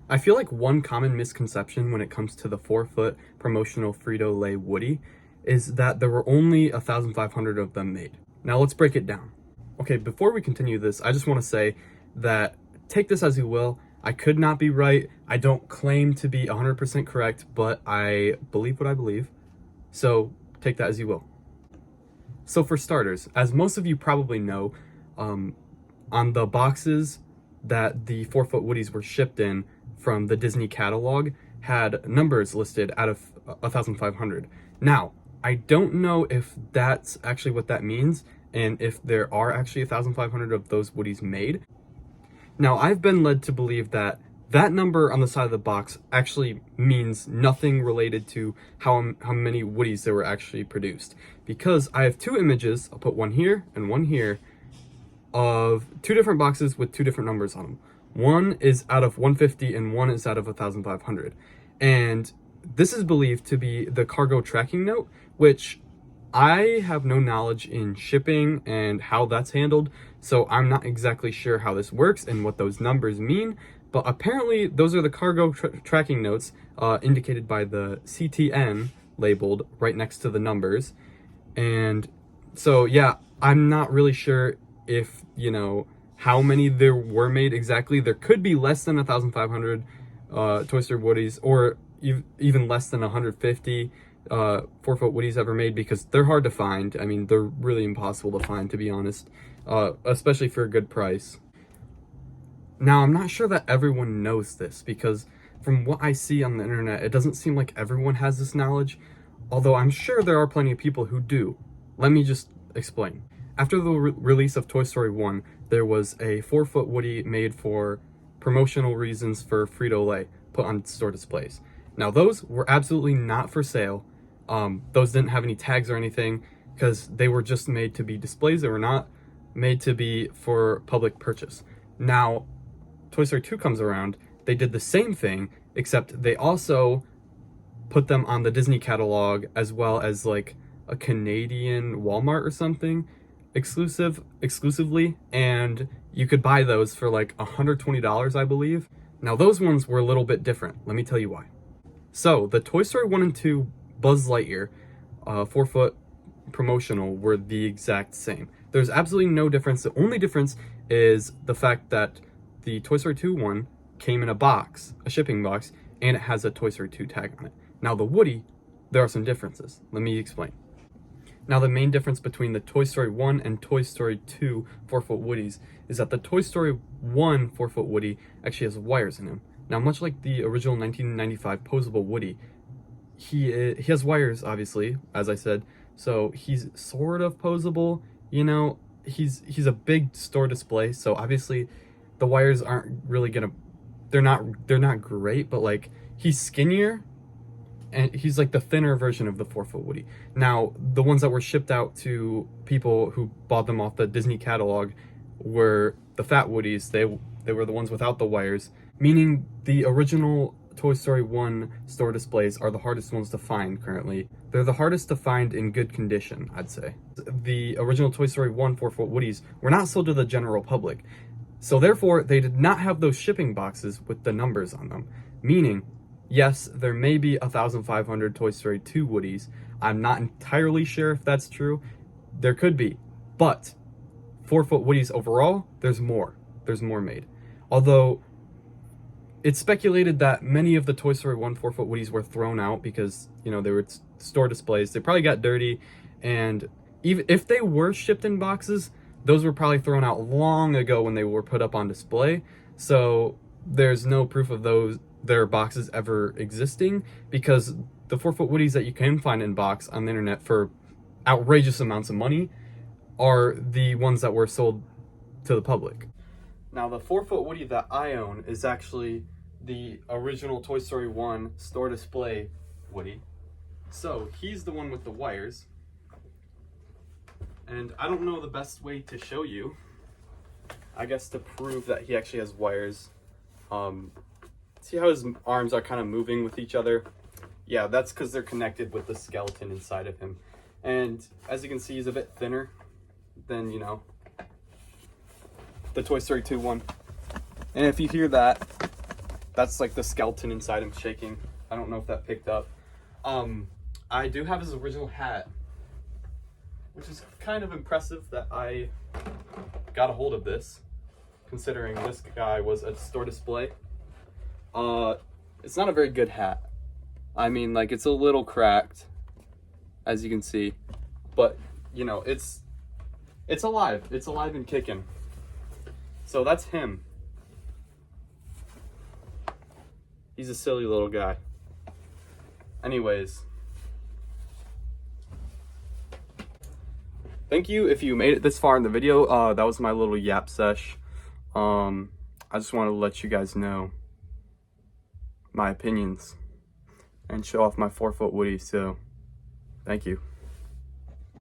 I feel like one common misconception when it comes to the 4-foot promotional Frito Lay Woody is that there were only 1,500 of them made. Now let's break it down. Okay, before we continue this, I just want to say that take this as you will. I could not be right. I don't claim to be 100% correct, but I believe what I believe. So take that as you will. So for starters, as most of you probably know, on the boxes that the 4-foot Woodies were shipped in from the Disney catalog had numbers listed out of 1,500. Now, I don't know if that's actually what that means and if there are actually 1,500 of those Woodies made. Now, I've been led to believe that that number on the side of the box actually means nothing related to how many Woodies there were actually produced. Because I have two images, I'll put one here and one here, of two different boxes with two different numbers on them. One is out of 150 and one is out of 1,500. And this is believed to be the cargo tracking note, which I have no knowledge in shipping and how that's handled, so I'm not exactly sure how this works and what those numbers mean, but apparently those are the cargo tracking notes indicated by the CTN labeled right next to the numbers. And so yeah, I'm not really sure if, how many there were made exactly. There could be less than 1,500 Toy Story Woodies, or even less than 150 4-foot Woodies ever made, because they're hard to find. I mean, they're really impossible to find, to be honest, especially for a good price. Now, I'm not sure that everyone knows this, because from what I see on the internet, it doesn't seem like everyone has this knowledge, although I'm sure there are plenty of people who do. Let me just explain. After the release of Toy Story 1, there was a 4-foot Woody made for promotional reasons for Frito Lay, put on store displays. Now, those were absolutely not for sale. Those didn't have any tags or anything, because they were just made to be displays. They were not made to be for public purchase. Now, Toy Story 2 comes around, they did the same thing, except they also put them on the Disney catalog as well as like a Canadian Walmart or something exclusively, and you could buy those for like $120, I believe. Now, those ones were a little bit different. Let me tell you why. So, the Toy Story 1 and 2 Buzz Lightyear 4-foot promotional were the exact same. There's absolutely no difference. The only difference is the fact that the Toy Story 2 one came in a box, a shipping box, and it has a Toy Story 2 tag on it. Now, the Woody, there are some differences. Let me explain. Now, the main difference between the Toy Story 1 and Toy Story 2 4-foot Woodies is that the Toy Story 1 4-foot Woody actually has wires in him. Now, much like the original 1995 posable Woody, he has wires, obviously, as I said, so he's sort of posable. He's a big store display, so obviously the wires aren't really gonna, they're not great, but like he's skinnier and he's like the thinner version of the 4-foot Woody. Now, the ones that were shipped out to people who bought them off the Disney catalog were the fat Woodies. They were the ones without the wires, meaning the original Toy Story 1 store displays are the hardest ones to find currently. They're the hardest to find in good condition, I'd say. The original Toy Story 1 4-foot Woodies were not sold to the general public, so therefore they did not have those shipping boxes with the numbers on them, meaning, yes, there may be 1,500 Toy Story 2 Woodies. I'm not entirely sure if that's true. There could be, but 4-foot Woodies overall, there's more. There's more made. Although, it's speculated that many of the Toy Story 1 4-foot Woodies were thrown out because, they were store displays. They probably got dirty, and even if they were shipped in boxes, those were probably thrown out long ago when they were put up on display. So there's no proof of their boxes ever existing, because the 4-foot Woodies that you can find in box on the internet for outrageous amounts of money are the ones that were sold to the public. Now, the 4-foot Woody that I own is actually the original Toy Story 1 store display Woody. So, he's the one with the wires. And I don't know the best way to show you. I guess to prove that he actually has wires. See how his arms are kind of moving with each other? Yeah, that's because they're connected with the skeleton inside of him. And as you can see, he's a bit thinner than, the Toy Story 2 one. And if you hear that, That's like the skeleton inside him shaking. I don't know if that picked up. I do have his original hat, which is kind of impressive that I got a hold of this, considering this guy was a store display. It's not a very good hat. I mean, like, it's a little cracked, as you can see, but you know, it's alive. It's alive and kicking. So that's him. He's a silly little guy. Anyways, thank you if you made it this far in the video. That was my little yap sesh. I just wanted to let you guys know my opinions and show off my 4-foot Woody, so thank you.